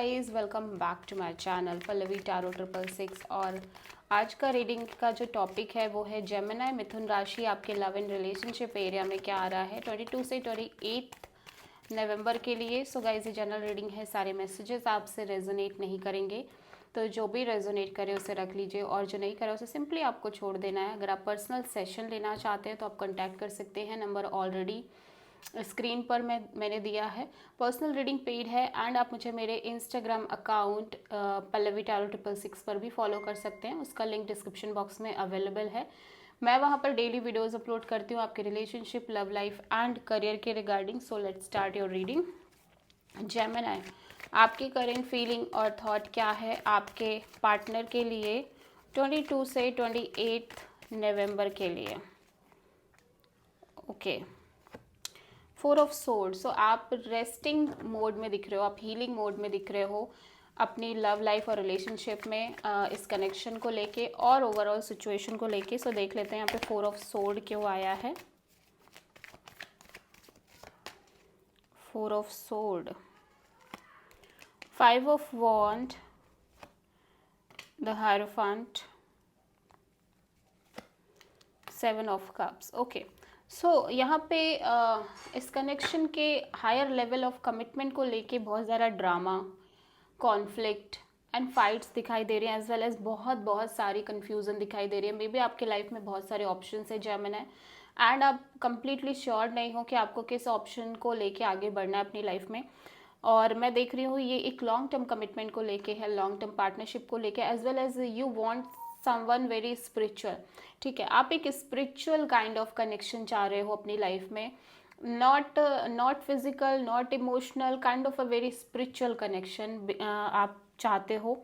Guys, welcome back to my channel Pallavi tarot 666। और आज का रीडिंग का जो टॉपिक है वो है जेमिनी मिथुन राशि आपके लव एंड रिलेशनशिप एरिया में क्या आ रहा है 22 से 28 नवंबर के लिए। सो गाइस, ये जनरल रीडिंग है, सारे मैसेजेस आपसे रेजोनेट नहीं करेंगे, तो जो भी रेजोनेट करे उसे रख लीजिए और जो नहीं करे उसे सिंपली आपको छोड़ देना है। अगर आप पर्सनल सेशन लेना चाहते हैं तो आप कॉन्टैक्ट कर सकते हैं, नंबर ऑलरेडी स्क्रीन पर मैंने दिया है। पर्सनल रीडिंग पेड है एंड आप मुझे मेरे इंस्टाग्राम अकाउंट पल्लवी टैरो 666 पर भी फॉलो कर सकते हैं, उसका लिंक डिस्क्रिप्शन बॉक्स में अवेलेबल है। मैं वहाँ पर डेली वीडियोस अपलोड करती हूँ आपके relationship, love life and career के regarding. So let's start your reading. Gemini, आपकी करेंट फीलिंग और थॉट क्या है आपके पार्टनर के लिए 22 से 28 नवंबर के लिए? Okay, 4 of swords. सो आप रेस्टिंग मोड में दिख रहे हो, आप हीलिंग मोड में दिख रहे हो अपनी लव लाइफ और रिलेशनशिप में, इस कनेक्शन को लेके और ओवरऑल सिचुएशन को लेके। सो देख लेते हैं यहाँ पे 4 ऑफ सोर्ड क्यों आया है। 4 of sword, 5 of wand, the hierophant, 7 of cups. Okay, so यहाँ पे इस कनेक्शन के हायर लेवल ऑफ कमिटमेंट को लेके बहुत ज़्यादा ड्रामा, कॉन्फ्लिक्ट एंड फाइट्स दिखाई दे रहे हैं, एज वेल एज बहुत सारी कन्फ्यूज़न दिखाई दे रही है। मे बी आपके लाइफ में बहुत सारे ऑप्शंस है जेमिनी, एंड आप कंप्लीटली श्योर नहीं हो कि आपको किस ऑप्शन को लेके आगे बढ़ना है अपनी लाइफ में। और मैं देख रही हूँ ये एक लॉन्ग टर्म कमिटमेंट को लेके है, लॉन्ग टर्म पार्टनरशिप को लेके, as well as you want someone very spiritual. ठीक है, आप एक स्पिरिचुअल काइंड ऑफ कनेक्शन चाह रहे हो अपनी लाइफ में, not physical, not emotional, kind of a very spiritual connection आप चाहते हो।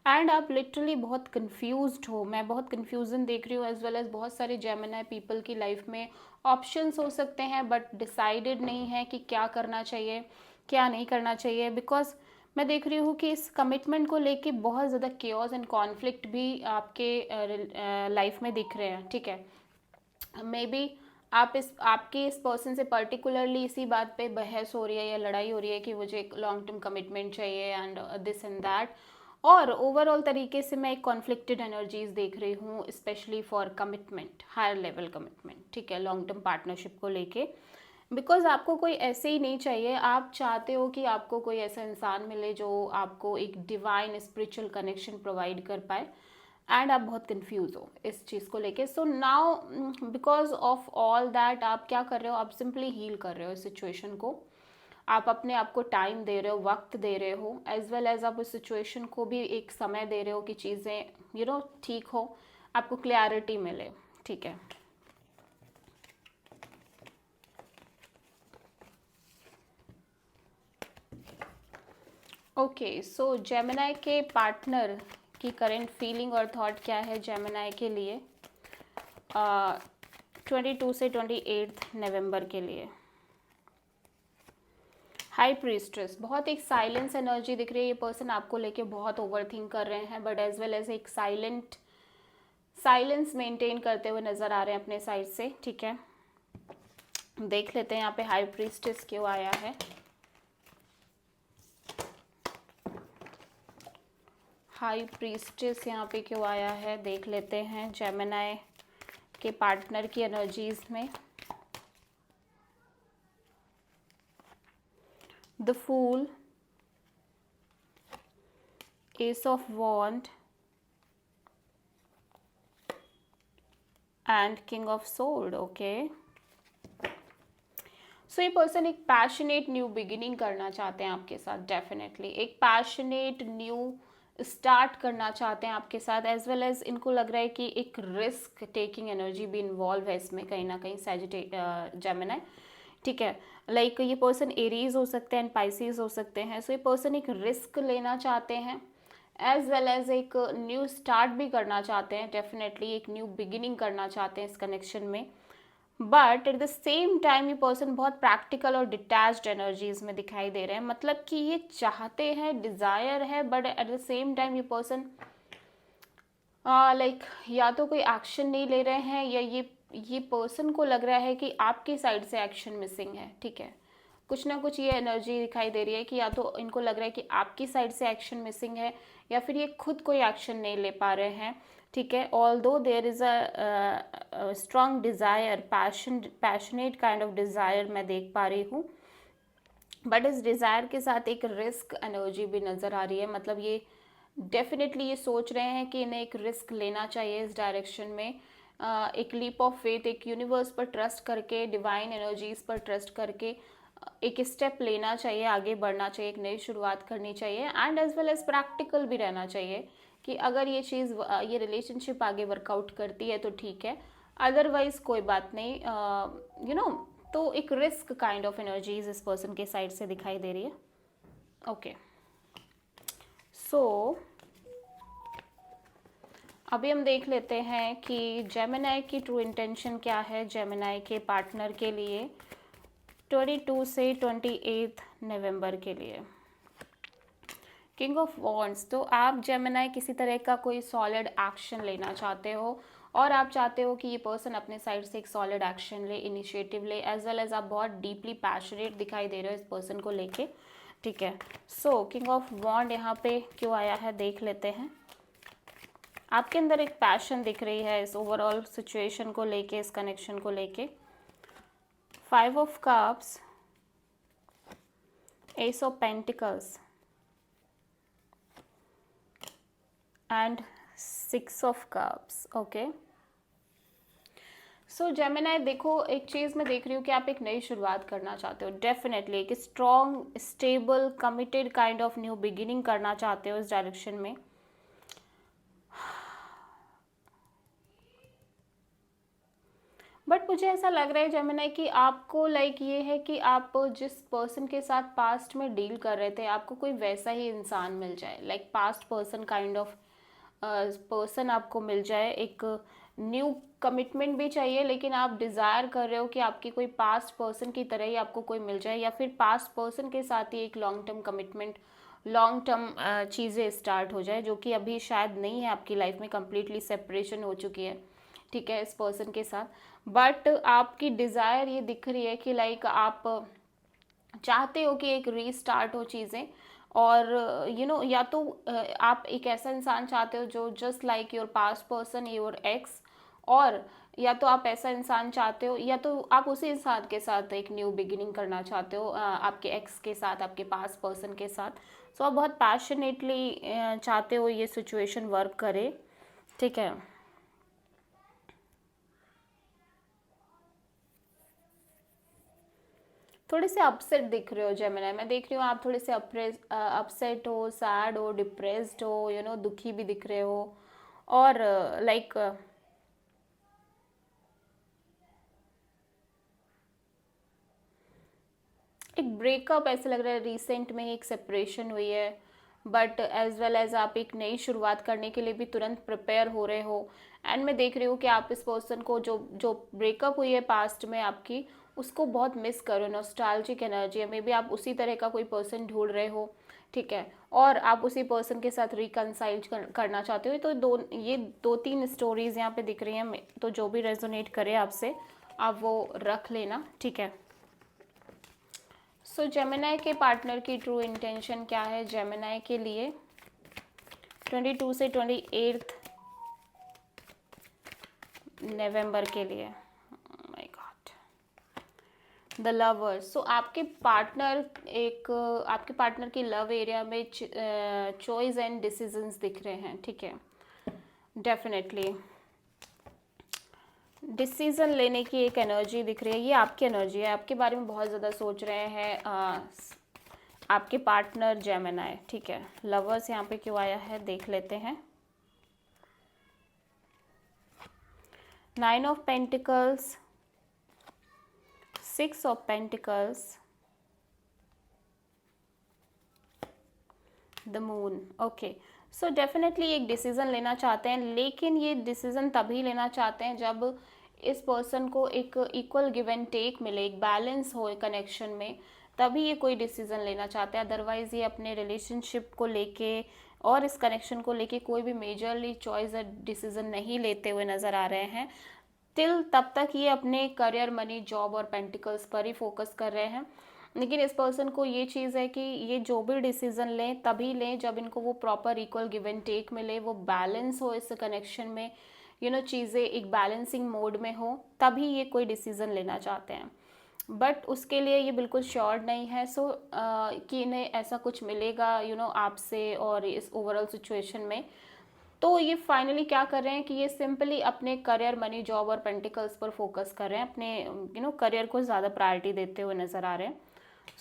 एंड आप लिटरली बहुत कंफ्यूज्ड हो, मैं बहुत कंफ्यूजन देख रही हूँ, एज वेल एज बहुत सारे जेमिनी पीपल की लाइफ में ऑप्शंस हो सकते हैं बट डिसाइडेड नहीं है कि क्या करना चाहिए क्या नहीं करना चाहिए। बिकॉज मैं देख रही हूँ कि इस कमिटमेंट को लेके बहुत ज़्यादा केओस एंड कॉन्फ्लिक्ट भी आपके लाइफ में दिख रहे हैं। ठीक है, मे बी आपके इस पर्सन से पर्टिकुलरली इसी बात पे बहस हो रही है या लड़ाई हो रही है कि मुझे एक लॉन्ग टर्म कमिटमेंट चाहिए एंड दिस एंड दैट। और ओवरऑल तरीके से मैं एक कॉन्फ्लिक्टेड एनर्जीज देख रही हूँ, specially for commitment, higher level commitment. ठीक है, लॉन्ग टर्म पार्टनरशिप को लेके, बिकॉज आपको कोई ऐसे ही नहीं चाहिए, आप चाहते हो कि आपको कोई ऐसा इंसान मिले जो आपको एक डिवाइन स्पिरिचुअल कनेक्शन प्रोवाइड कर पाए, एंड आप बहुत कंफ्यूज हो इस चीज़ को लेके। So now because of all that आप क्या कर रहे हो, आप सिंपली हील कर रहे हो इस सिचुएशन को, आप अपने आप को टाइम दे रहे हो, वक्त दे रहे हो, एज वेल एज आप उस सिचुएशन को भी एक समय दे रहे हो कि चीज़ें ठीक हो, आपको क्लैरिटी मिले। ठीक है, ओके, सो जेमिनी के पार्टनर की करेंट फीलिंग और थॉट क्या है जेमिनी के लिए 22 से 28 नवंबर के लिए? हाई प्रीस्ट्रेस, बहुत एक साइलेंस एनर्जी दिख रही है। ये पर्सन आपको लेके बहुत ओवरथिंक कर रहे हैं बट एज वेल एज एक साइलेंस मेंटेन करते हुए नजर आ रहे हैं अपने साइड से। ठीक है, देख लेते हैं यहाँ पे हाई प्रीस्ट्रेस क्यों आया है। हाई प्रीस्ट्रेस यहाँ पे क्यों आया है, देख लेते हैं जेमिनी के पार्टनर की एनर्जीज में। The fool, ace of wand and king of sword. Okay, so ये पर्सन एक पैशनेट न्यू बिगिनिंग करना चाहते हैं आपके साथ, डेफिनेटली एक पैशनेट न्यू स्टार्ट करना चाहते हैं आपके साथ, एज वेल एज इनको लग रहा है कि एक रिस्क टेकिंग एनर्जी भी इन्वॉल्व है इसमें कहीं ना कहीं जेमिनी। ठीक है, लाइक ये पर्सन एरीज हो सकते हैं एंड पाइसिस हो सकते हैं। सो ये पर्सन एक रिस्क लेना चाहते हैं, एज वेल एज एक न्यू स्टार्ट भी करना चाहते हैं, डेफिनेटली एक न्यू बिगिनिंग करना चाहते हैं इस कनेक्शन में। But at the same time ये पर्सन बहुत प्रैक्टिकल और डिटैच्ड एनर्जीज में दिखाई दे रहे हैं, मतलब कि ये चाहते हैं, डिज़ायर है, but at the same time ये पर्सन लाइक या तो कोई एक्शन नहीं ले रहे हैं या ये पर्सन को लग रहा है कि आपकी साइड से एक्शन मिसिंग है। ठीक है, कुछ ना कुछ ये एनर्जी दिखाई दे रही है कि या तो इनको लग रहा है कि आपकी साइड से एक्शन मिसिंग है, या फिर ये खुद कोई एक्शन नहीं ले पा रहे हैं, ठीक है। Although there is a strong desire, passionate kind of desire मैं देख पा रही हूँ, बट इस डिज़ायर के साथ एक रिस्क एनर्जी भी नज़र आ रही है। मतलब ये डेफिनेटली ये सोच रहे हैं कि इन्हें एक रिस्क लेना चाहिए इस डायरेक्शन में, एक लीप ऑफ फेथ, एक यूनिवर्स पर ट्रस्ट करके, डिवाइन एनर्जीज पर ट्रस्ट करके एक स्टेप लेना चाहिए, आगे बढ़ना चाहिए, एक नई शुरुआत करनी चाहिए, and as well as practical भी रहना चाहिए कि अगर ये चीज़, ये रिलेशनशिप आगे वर्कआउट करती है तो ठीक है, अदरवाइज कोई बात नहीं, यू नो। तो एक रिस्क काइंड ऑफ एनर्जीज इस पर्सन के साइड से दिखाई दे रही है। ओके, सो अभी हम देख लेते हैं कि जेमिनी की ट्रू इंटेंशन क्या है जेमिनी के पार्टनर के लिए 22 से 28 नवंबर के लिए। किंग ऑफ वॉन्ड्स, तो आप जेमिनी किसी तरह का कोई सॉलिड एक्शन लेना चाहते हो, और आप चाहते हो कि ये पर्सन अपने साइड से एक सॉलिड एक्शन ले, इनिशिएटिव ले, एज वेल एज आप बहुत डीपली पैशनेट दिखाई दे रहे हो इस पर्सन को लेके, ठीक है। सो किंग ऑफ वॉन्ड यहाँ पे क्यों आया है देख लेते हैं। आपके अंदर एक पैशन दिख रही है इस ओवरऑल सिचुएशन को लेके, इस कनेक्शन को लेके। 5 of cups, S of pentacles and 6 of cups. Okay, so Gemini देखो, एक चीज़ मैं देख रही हूँ कि आप एक नई शुरुआत करना चाहते हो, डेफिनेटली एक strong, stable, committed kind of new beginning करना चाहते हो इस डायरेक्शन में। बट मुझे ऐसा लग रहा है जेमिनी कि आपको लाइक ये है कि आप जिस पर्सन के साथ पास्ट में डील कर रहे थे, आपको कोई वैसा ही इंसान मिल जाए, like past person kind of person आपको मिल जाए। एक न्यू कमिटमेंट भी चाहिए, लेकिन आप डिज़ायर कर रहे हो कि आपकी कोई पास्ट पर्सन की तरह ही आपको कोई मिल जाए, या फिर पास्ट पर्सन के साथ ही एक long term commitment, long term चीज़ें स्टार्ट हो जाए, जो कि अभी शायद नहीं है आपकी लाइफ में, कम्प्लीटली सेपरेशन हो चुकी है, ठीक है, इस पर्सन के साथ। बट आपकी डिज़ायर ये दिख रही है कि लाइक आप चाहते हो कि एक रीस्टार्ट हो चीज़ें, और यू नो, या तो आप एक ऐसा इंसान चाहते हो जो just like your past person, your x, और या तो आप ऐसा इंसान चाहते हो, या तो आप उसी इंसान के साथ एक न्यू बिगिनिंग करना चाहते हो, आपके एक्स के साथ, आपके पास्ट पर्सन के साथ। सो आप बहुत पैशनेटली चाहते हो ये सिचुएशन वर्क करे, ठीक है। थोड़े से अपसेट दिख रहे हो जेमिनी, मैं देख रही हूँ आप थोड़े से अपसेट हो, सैड हो, डिप्रेस्ड हो, यू नो, दुखी भी दिख रहे हो, और लाइक एक ब्रेकअप ऐसे लग रहा है, रिसेंट में ही एक सेपरेशन हुई है, बट एज वेल एज आप एक नई शुरुआत करने के लिए भी तुरंत प्रिपेयर हो रहे हो। एंड मैं देख रही हूँ कि आप इस पर्सन को, जो जो ब्रेकअप हुई है पास्ट में आपकी, उसको बहुत मिस करो, नॉस्टैल्जिक एनर्जी है, मे बी आप उसी तरह का कोई पर्सन ढूंढ रहे हो, ठीक है, और आप उसी पर्सन के साथ रिकनसाइल करना चाहते हो। तो ये 2-3 स्टोरीज यहाँ पे दिख रही हैं, तो जो भी रेजोनेट करे आपसे आप वो रख लेना, ठीक है। सो जेमिनी के पार्टनर की ट्रू इंटेंशन क्या है जेमिनी के लिए 22 से 28 नवंबर के लिए। My god, the lovers. So आपके पार्टनर की लव एरिया में चॉइस एंड डिसीजंस दिख रहे हैं, ठीक है, डेफिनेटली डिसीज़न लेने की एक एनर्जी दिख रही है, ये आपकी एनर्जी है, आपके बारे में बहुत ज़्यादा सोच रहे हैं आपके पार्टनर जेमिनी, ठीक है। लवर्स यहाँ पे क्यों आया है देख लेते हैं। 9 of pentacles, 6 of pentacles, the moon. Okay, so definitely एक डिसीज़न लेना चाहते हैं, लेकिन ये डिसीज़न तभी लेना चाहते हैं जब इस पर्सन को एक इक्वल गिव एंड टेक मिले, एक बैलेंस हो कनेक्शन में, तभी ये कोई डिसीज़न लेना चाहते हैं। अदरवाइज़ ये अपने रिलेशनशिप को लेके और इस कनेक्शन को लेके कोई भी मेजरली चॉइस या डिसीज़न नहीं लेते हुए नज़र आ रहे हैं। तब तक ये अपने करियर, मनी, जॉब और पेंटिकल्स पर ही फोकस कर रहे हैं। लेकिन इस पर्सन को ये चीज़ है कि ये जो भी डिसीजन लें तभी लें जब इनको वो proper equal give and take मिले, वो बैलेंस हो इस कनेक्शन में, चीज़ें एक बैलेंसिंग मोड में हो, तभी ये कोई डिसीज़न लेना चाहते हैं। बट उसके लिए ये बिल्कुल श्योर नहीं है कि इन्हें ऐसा कुछ मिलेगा आपसे और इस ओवरऑल सिचुएशन में। तो ये फाइनली क्या कर रहे हैं कि ये सिंपली अपने करियर, मनी, जॉब और पेंटिकल्स पर फोकस कर रहे हैं, अपने करियर को ज़्यादा प्रायोरिटी देते हुए नज़र आ रहे हैं।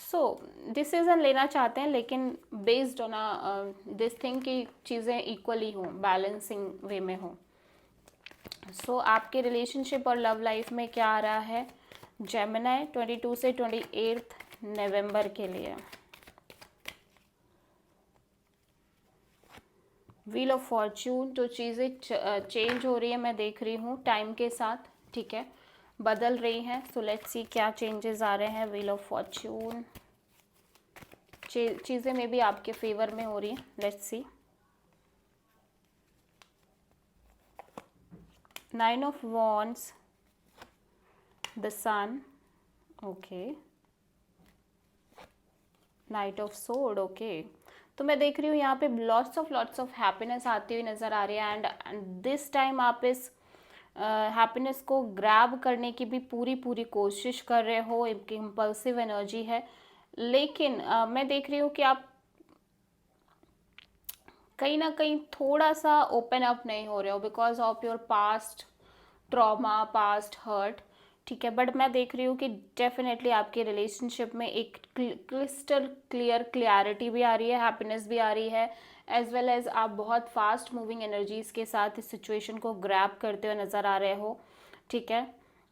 सो डिसीज़न लेना चाहते हैं लेकिन बेस्ड ऑन दिस थिंग कि चीज़ें इक्वली हों, बैलेंसिंग वे में हों। सो आपके रिलेशनशिप और लव लाइफ में क्या आ रहा है जेमिनी 22 से 28 नवंबर के लिए? व्हील ऑफ फॉर्च्यून, तो चीज़ें चेंज हो रही है, मैं देख रही हूँ टाइम के साथ, ठीक है, बदल रही हैं। सो लेट्स सी क्या चेंजेस आ रहे हैं। व्हील ऑफ फॉर्च्यून, चीज़ें में भी आपके फेवर में हो रही हैं। Let's see. 9 of wands, the sun, okay, knight of sword, okay. तो मैं देख रही हूँ यहाँ पे लॉट्स ऑफ हैप्पीनेस आती हुई नज़र आ रही है एंड दिस टाइम आप इस हैप्पीनेस को ग्रैब करने की भी पूरी कोशिश कर रहे हो, एक इम्पल्सिव एनर्जी है। लेकिन मैं देख रही हूँ कि आप कहीं ना कहीं थोड़ा सा ओपन अप नहीं हो रहे हो because of your past trauma, past hurt, ठीक है। बट मैं देख रही हूँ कि डेफिनेटली आपके रिलेशनशिप में एक क्रिस्टल क्लियर क्लियरिटी भी आ रही है, हैप्पीनेस भी आ रही है, एज वेल एज आप बहुत फास्ट मूविंग एनर्जीज़ के साथ इस सिचुएशन को ग्रैब करते हुए नज़र आ रहे हो, ठीक है।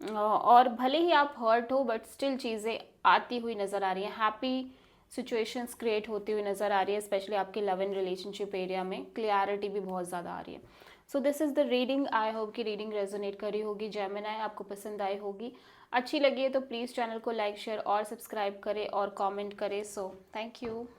और भले ही आप हर्ट हो बट स्टिल चीज़ें आती हुई नज़र आ रही हैं, हैप्पी सिचुएशंस क्रिएट होती हुई नज़र आ रही है, स्पेशली आपके लव एंड रिलेशनशिप एरिया में क्लियरिटी भी बहुत ज़्यादा आ रही है। So this is the reading. I hope कि रीडिंग रेजोनेट करी होगी, जेमिनी आपको पसंद आई होगी। अच्छी लगी है तो प्लीज़ चैनल को लाइक, शेयर और सब्सक्राइब करें और कमेंट करें। So thank you.